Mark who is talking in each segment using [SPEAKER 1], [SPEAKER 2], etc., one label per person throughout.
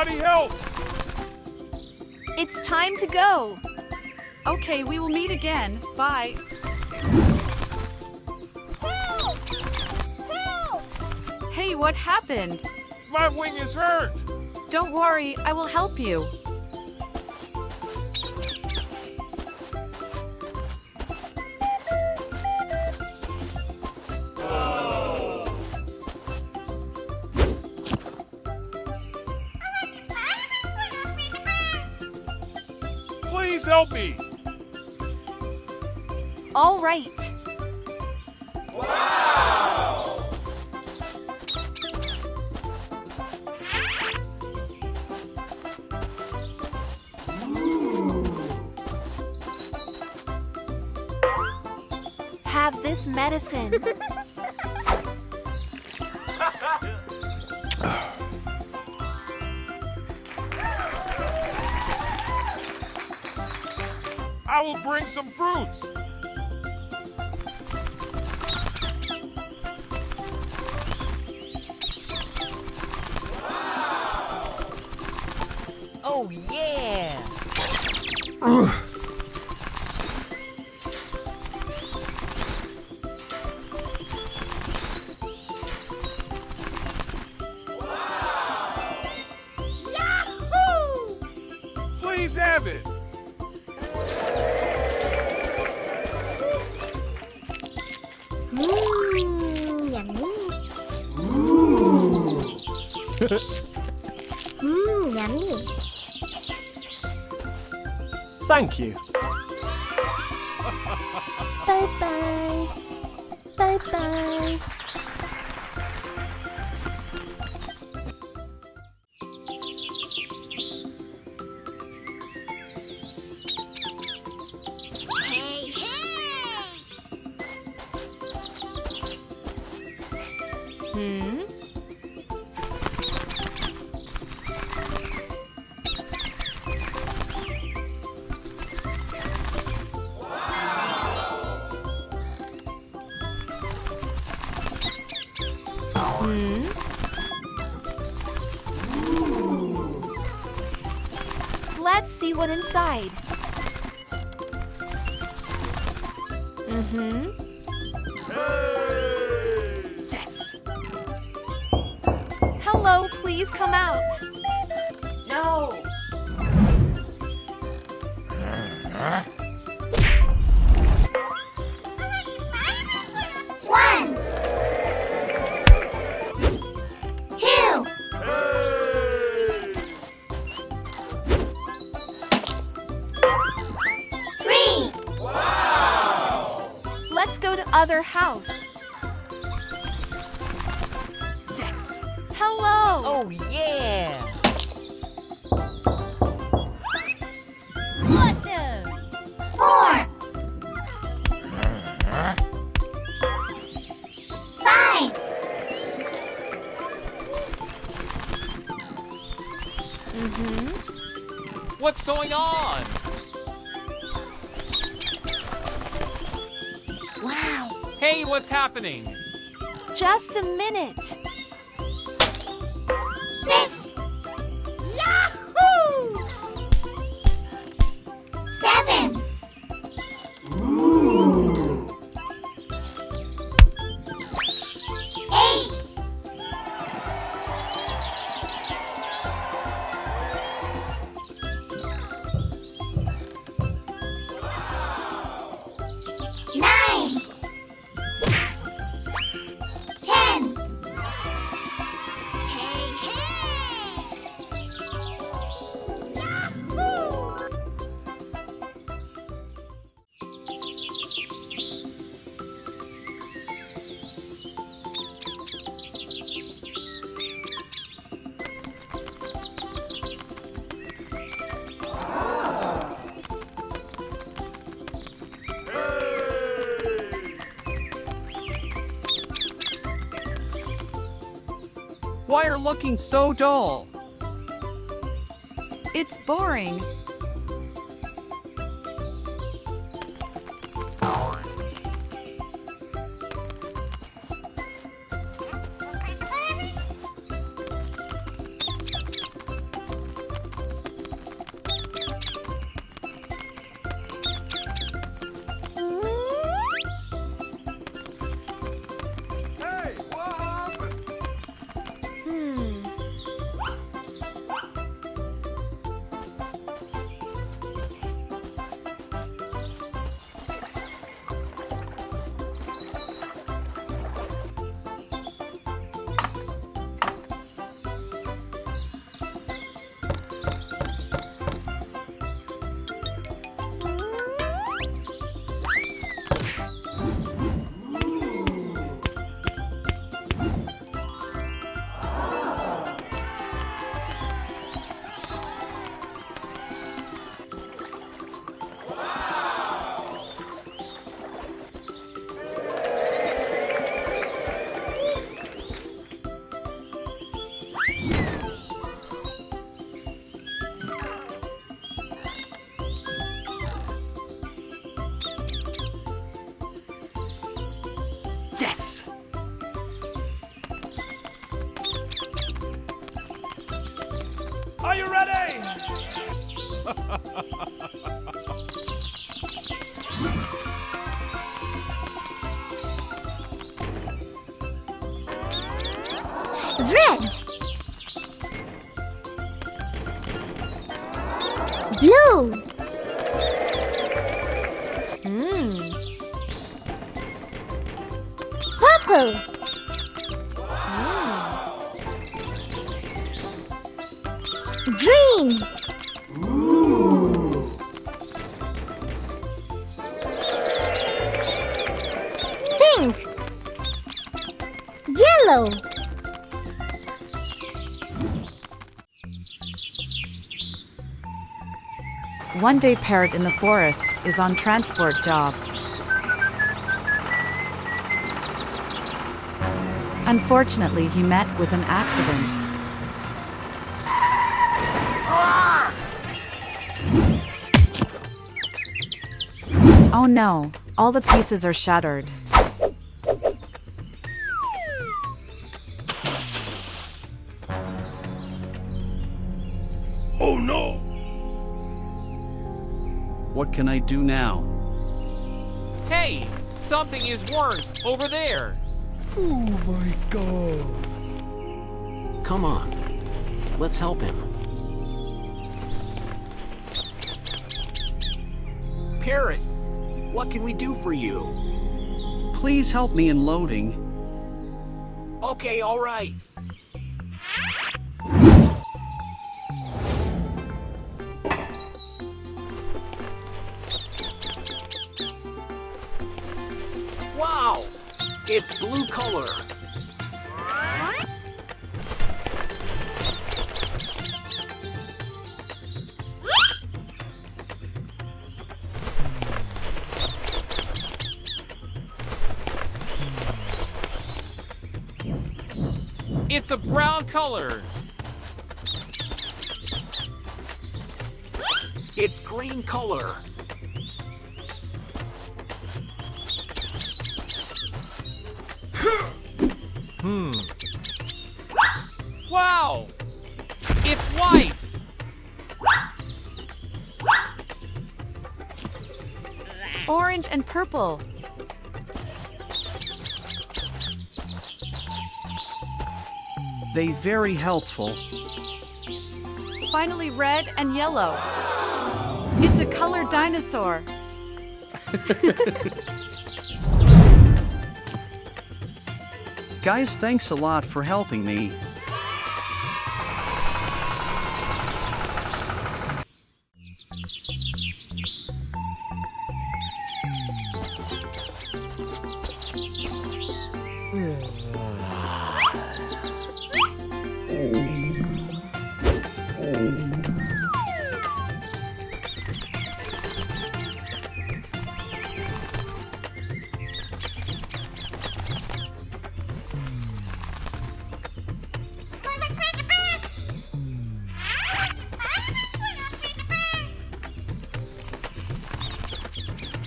[SPEAKER 1] Somebody help!
[SPEAKER 2] It's time to go.
[SPEAKER 3] Okay, we will meet again. Bye.
[SPEAKER 4] Help! Help!
[SPEAKER 3] Hey, what happened?
[SPEAKER 1] My wing is hurt!
[SPEAKER 3] Don't worry, I will help you.
[SPEAKER 1] Please help me!
[SPEAKER 2] All right. Have this medicine.
[SPEAKER 1] I will bring some fruits!
[SPEAKER 5] Oh, yeah!
[SPEAKER 4] Yahoo!
[SPEAKER 1] Please have it!
[SPEAKER 4] Yummy. Yummy.
[SPEAKER 6] Thank you.
[SPEAKER 4] Bye-bye. Bye-bye. Hey, hey!
[SPEAKER 2] Hmm? Hmm? Let's see what inside. Mm-hmm. Yes. Hello, please come out.
[SPEAKER 5] No!
[SPEAKER 4] One. Two. Three.
[SPEAKER 2] Let's go to other house.
[SPEAKER 5] Yes!
[SPEAKER 2] Hello.
[SPEAKER 5] Oh, yeah!
[SPEAKER 4] Awesome. Four. Five.
[SPEAKER 2] Mm-hmm.
[SPEAKER 6] What's going on?
[SPEAKER 4] Wow.
[SPEAKER 6] Hey, what's happening?
[SPEAKER 2] Just a minute.
[SPEAKER 4] Six. Yahoo! Seven. Eight. Nine. 10. Hey, hey! Yahoo!
[SPEAKER 6] Why are looking so dull?
[SPEAKER 3] It's boring.
[SPEAKER 1] Are you ready?
[SPEAKER 4] Red. Blue. Purple. Green. Pink. Yellow.
[SPEAKER 3] One day Parrot in the forest is on transport job. Unfortunately, he met with an accident. Oh no, all the pieces are shattered.
[SPEAKER 1] Oh no!
[SPEAKER 6] What can I do now? Hey! Something is worn over there!
[SPEAKER 7] Oh my god.
[SPEAKER 8] Come on. Let's help him. Parrot, what can we do for you?
[SPEAKER 6] Please help me in loading.
[SPEAKER 8] Okay, all right. Wow! It's blue color.
[SPEAKER 6] It's a brown color!
[SPEAKER 8] It's green color.
[SPEAKER 6] Wow! It's white!
[SPEAKER 2] Orange and purple.
[SPEAKER 6] They very helpful.
[SPEAKER 3] Finally, red and yellow. It's a colored dinosaur.
[SPEAKER 6] Guys, thanks a lot for helping me.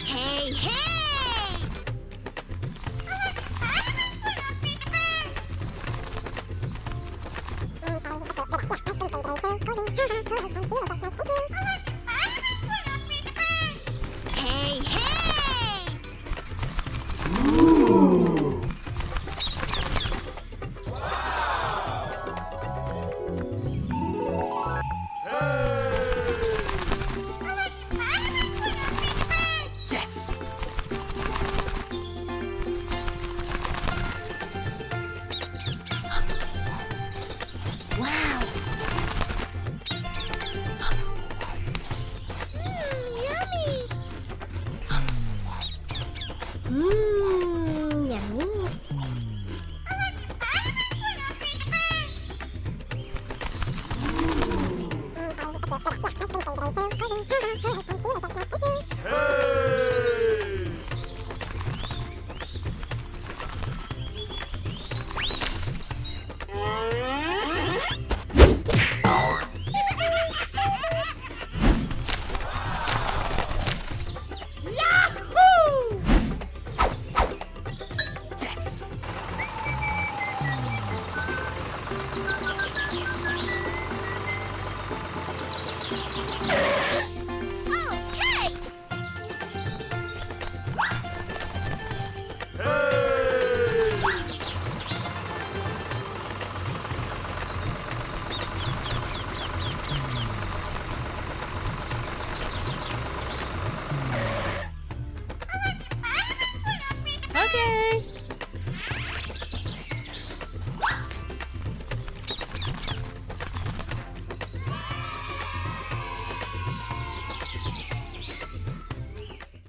[SPEAKER 4] Hey, hey! Hey, hey!
[SPEAKER 8] Yes!
[SPEAKER 4] Wow! Yummy! Yummy!